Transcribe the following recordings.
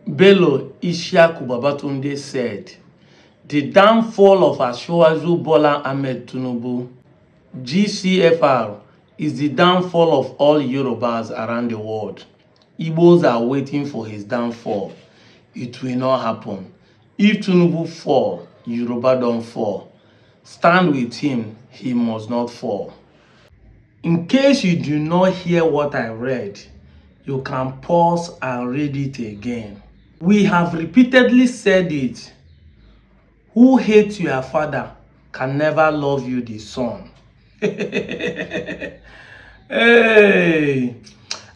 Bello Ishaku Babatunde said, the downfall of Asiwaju Bola Ahmed Tinubu, GCFR, is the downfall of all Yorubas around the world. Igbos are waiting for his downfall. It will not happen. If Tinubu fall, Yoruba don't fall. Stand with him, he must not fall. In case you do not hear what I read, you can pause and read it again. We have repeatedly said it. Who hates your father can never love you the son. Hey,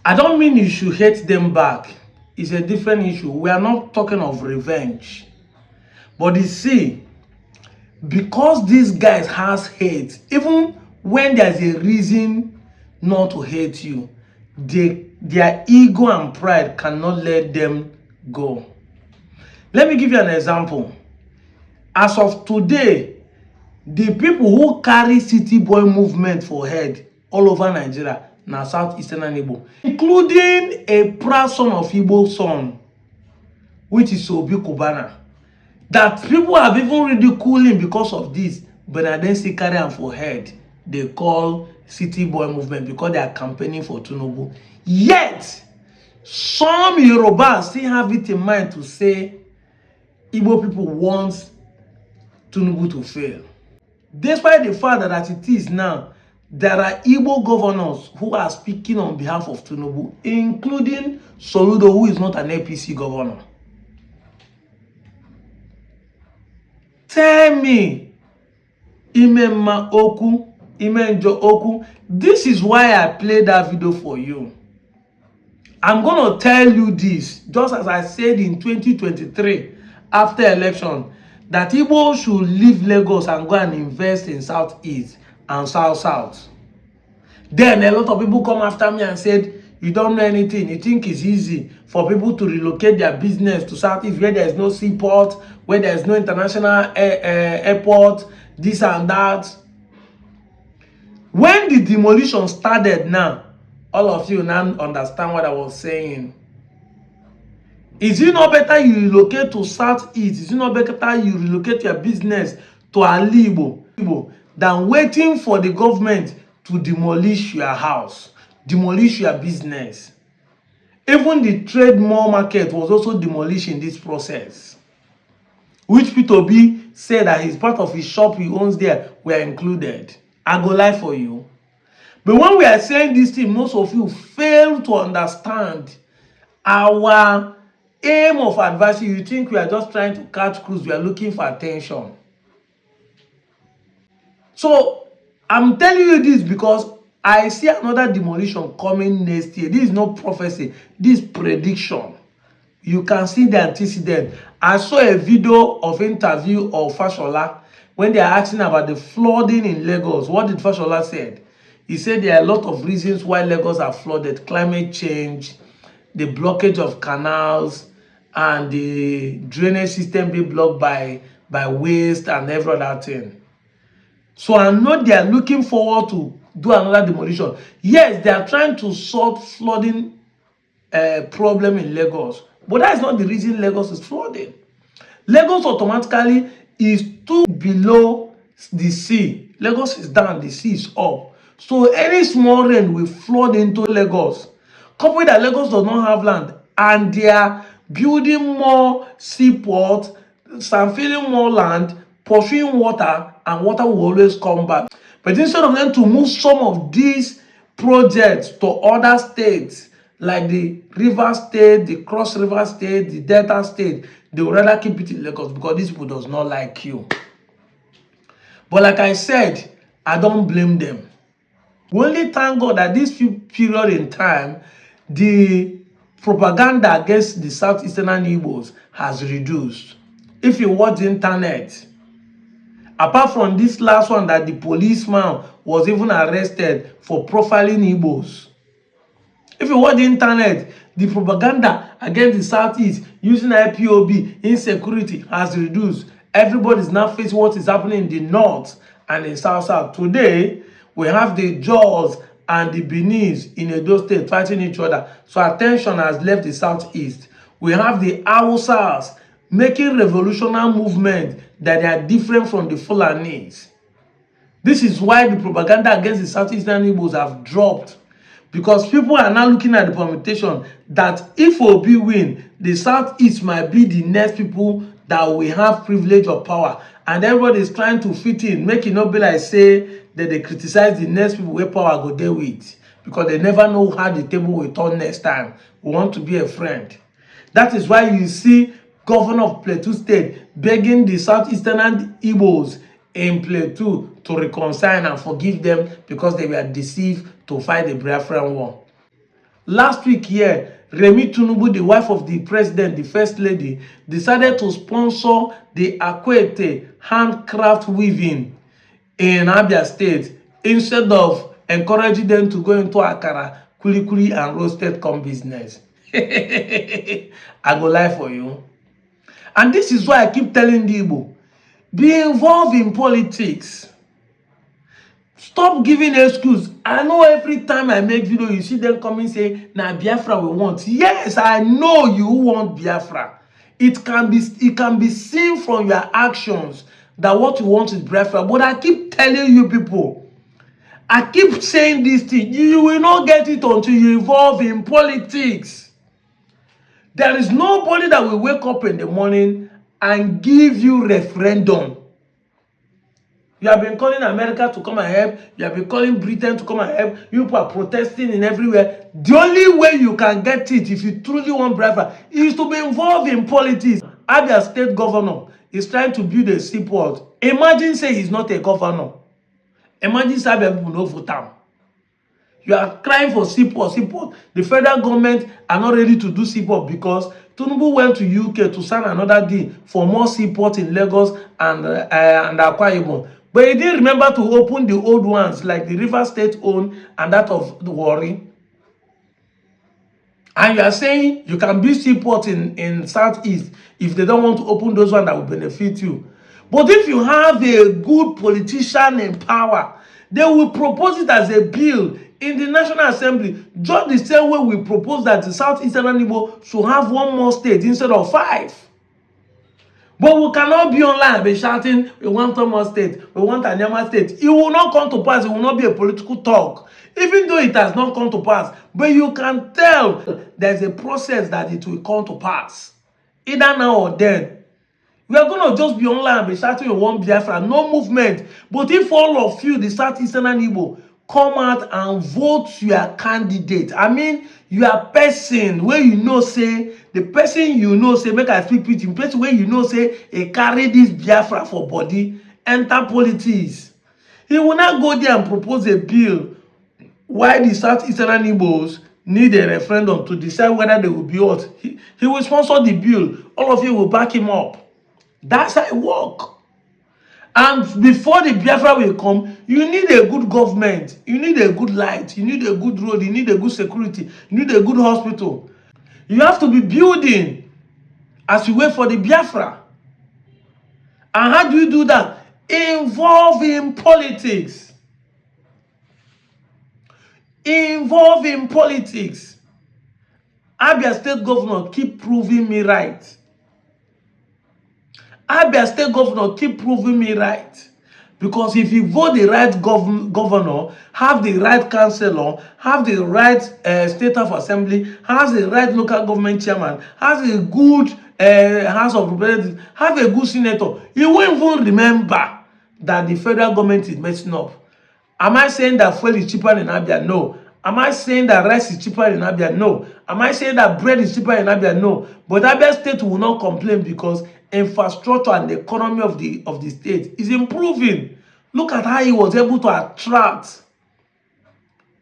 I don't mean you should hate them back. It's a different issue. We are not talking of revenge. But you see, because these guys has hate, even when there's a reason not to hate you, their ego and pride cannot let them go. Let me give you an example. As of today, the people who carry city boy movement for head all over Nigeria, now southeastern and Igbo, including a proud son of Igbo son, which is Obi Kubana, that people have even ridiculed him because of this, but I then see carry him for head. They call city boy movement because they are campaigning for Tinubu. Yet, some Yorubas still have it in mind to say Igbo people want Tinubu to fail. Despite the fact that as it is now, there are Igbo governors who are speaking on behalf of Tinubu, including Soludo, who is not an APC governor. Tell me, Imema Oku, Imenjo Oku, this is why I played that video for you. I'm going to tell you this, just as I said in 2023, after election, that Igbo should leave Lagos and go and invest in Southeast and South. Then a lot of people come after me and said, you don't know anything. You think it's easy for people to relocate their business to Southeast where there is no seaport, where there is no international airport, this and that. When the demolition started now, all of you now understand what I was saying. Is it not better you relocate to Southeast? Is it not better you relocate your business to Alibo than waiting for the government to demolish your house, demolish your business? Even the trade mall market was also demolished in this process, which P2B said that his part of his shop he owns there were included. I go lie for you. But when we are saying this thing, most of you fail to understand our aim of advice. You think we are just trying to catch cruise, we are looking for attention. So I'm telling you this because I see another demolition coming next year. This is not prophecy, this is prediction. You can see the antecedent. I saw a video of interview of Fashola when they are asking about the flooding in Lagos. What did Fashola say? He said there are a lot of reasons why Lagos are flooded: climate change, the blockage of canals, and the drainage system being blocked by waste and every other thing. So I know they are looking forward to do another demolition. Yes, they are trying to solve flooding problem in Lagos, but that is not the reason Lagos is flooding. Lagos automatically is too below the sea. Lagos is down, the sea is up. So any small rain will flood into Lagos. Coupled that Lagos does not have land and they are building more seaport, some filling more land, pursuing water, and water will always come back. But instead of them to move some of these projects to other states, like the River State, the Cross River State, the Delta State, they would rather keep it in Lagos because these people does not like you. But like I said, I don't blame them. We only thank God that this period in time, the propaganda against the Southeastern Igbos has reduced. If you watch the internet, apart from this last one that the policeman was even arrested for profiling Igbos. If you watch the internet, the propaganda against the Southeast using IPOB, insecurity has reduced. Everybody is now facing what is happening in the North and in South. Today, we have the Jaws and the Benis in Edo State fighting each other. So attention has left the Southeast. We have the Hausas making revolutionary movement that they are different from the Fulanis. This is why the propaganda against the Southeastern Igbos have dropped. Because people are now looking at the permutation that if Obi win, the Southeast might be the next people that will have privilege of power. And everybody is trying to fit in, make it not be like say that they criticize the next people where power go there with. Because they never know how the table will turn next time. We want to be a friend. That is why you see Governor of Plateau State begging the Southeastern Igbos in Plateau to reconcile and forgive them because they were deceived to fight the Biafran war. Last week here, Remi Tinubu, the wife of the president, the first lady, decided to sponsor the Akwete handcraft weaving in Abia State instead of encouraging them to go into Akara, Kulikuli, and roasted corn business. I go lie for you. And this is why I keep telling the Igbo, be involved in politics. Stop giving excuse. I know every time I make video, you see them coming say, "Na Biafra we want." Yes, I know you want Biafra. It can be seen from your actions that what you want is Biafra. But I keep telling you people, I keep saying this thing. You will not get it until you involve in politics. There is nobody that will wake up in the morning and give you referendum. You have been calling America to come and help. You have been calling Britain to come and help. You people are protesting in everywhere. The only way you can get it, if you truly want Biafra, is to be involved in politics. Abia State governor is trying to build a seaport. Imagine say he's not a governor. Imagine say Abia people no vote him. You are crying for seaport. The federal government are not ready to do seaport because Tinubu went to UK to sign another deal for more seaport in Lagos and Akwa Ibom. But he didn't remember to open the old ones like the River State own and that of the Warri. And you are saying you can build seaport in Southeast if they don't want to open those ones that will benefit you. But if you have a good politician in power, they will propose it as a bill in the National Assembly, just the same way we propose that the Southeastern Igbo should have one more state instead of 5. But we cannot be online and be shouting, we want one more state, we want Anyama state. It will not come to pass. It will not be a political talk. Even though it has not come to pass. But you can tell there's a process that it will come to pass. Either now or then. We are going to just be online and be shouting, we want Biafra. No movement. But if all of you, the Southeastern Igbo, come out and vote your candidate. I mean, your person where you know say, the person you know say, make I speak with him, person where you know say, he carry this Biafra for body, enter politics. He will not go there and propose a bill why the Southeastern Igbos need a referendum to decide whether they will be what. He will sponsor the bill. All of you will back him up. That's how it works. And before the Biafra will come, you need a good government, you need a good light, you need a good road, you need a good security, you need a good hospital. You have to be building as you wait for the Biafra. And how do you do that? Involve in politics. Involve in politics. Abia State Governor, keep proving me right. Abia State Governor, keep proving me right. Because if you vote the right governor, have the right councillor, have the right state of assembly, has the right local government chairman, has a good House of Representatives, have a good senator, you won't even remember that the federal government is messing up. Am I saying that fuel is cheaper in Abia? No. Am I saying that rice is cheaper in Abia? No. Am I saying that bread is cheaper in Abia? No. But Abia State will not complain because infrastructure and the economy of the state is improving. Look at how he was able to attract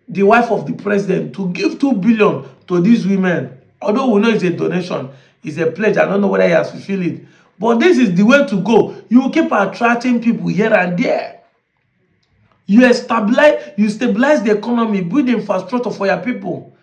the wife of the president to give 2 billion to these women. Although we know it's a donation, it's a pledge. I don't know whether he has fulfilled it. But this is the way to go. You keep attracting people here and there. You stabilize the economy, build infrastructure for your people.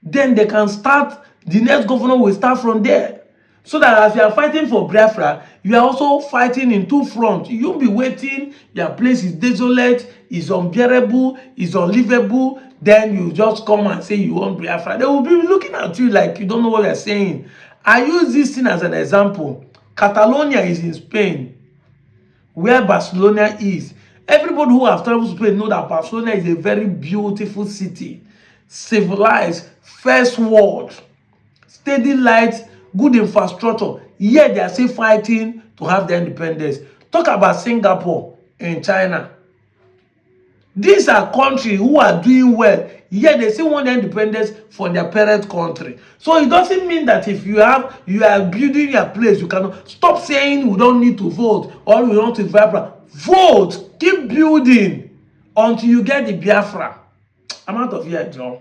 Then they can start, the next governor will start from there. So that as you are fighting for Biafra, you are also fighting in two fronts. You'll be waiting, your place is desolate, is unbearable, is unlivable. Then you just come and say you want Biafra. They will be looking at you like you don't know what you're saying. I use this thing as an example. Catalonia is in Spain, where Barcelona is. Everybody who has traveled to Spain know that Barcelona is a very beautiful city, civilized, first world, steady lights, good infrastructure. Yet they are still fighting to have their independence. Talk about Singapore and China. These are countries who are doing well, yet they still want their independence from their parent country. So it doesn't mean that if you are building your place, you cannot stop saying we don't need to vote or we want to Biafra. Vote, keep building until you get the Biafra. I'm out of here, John.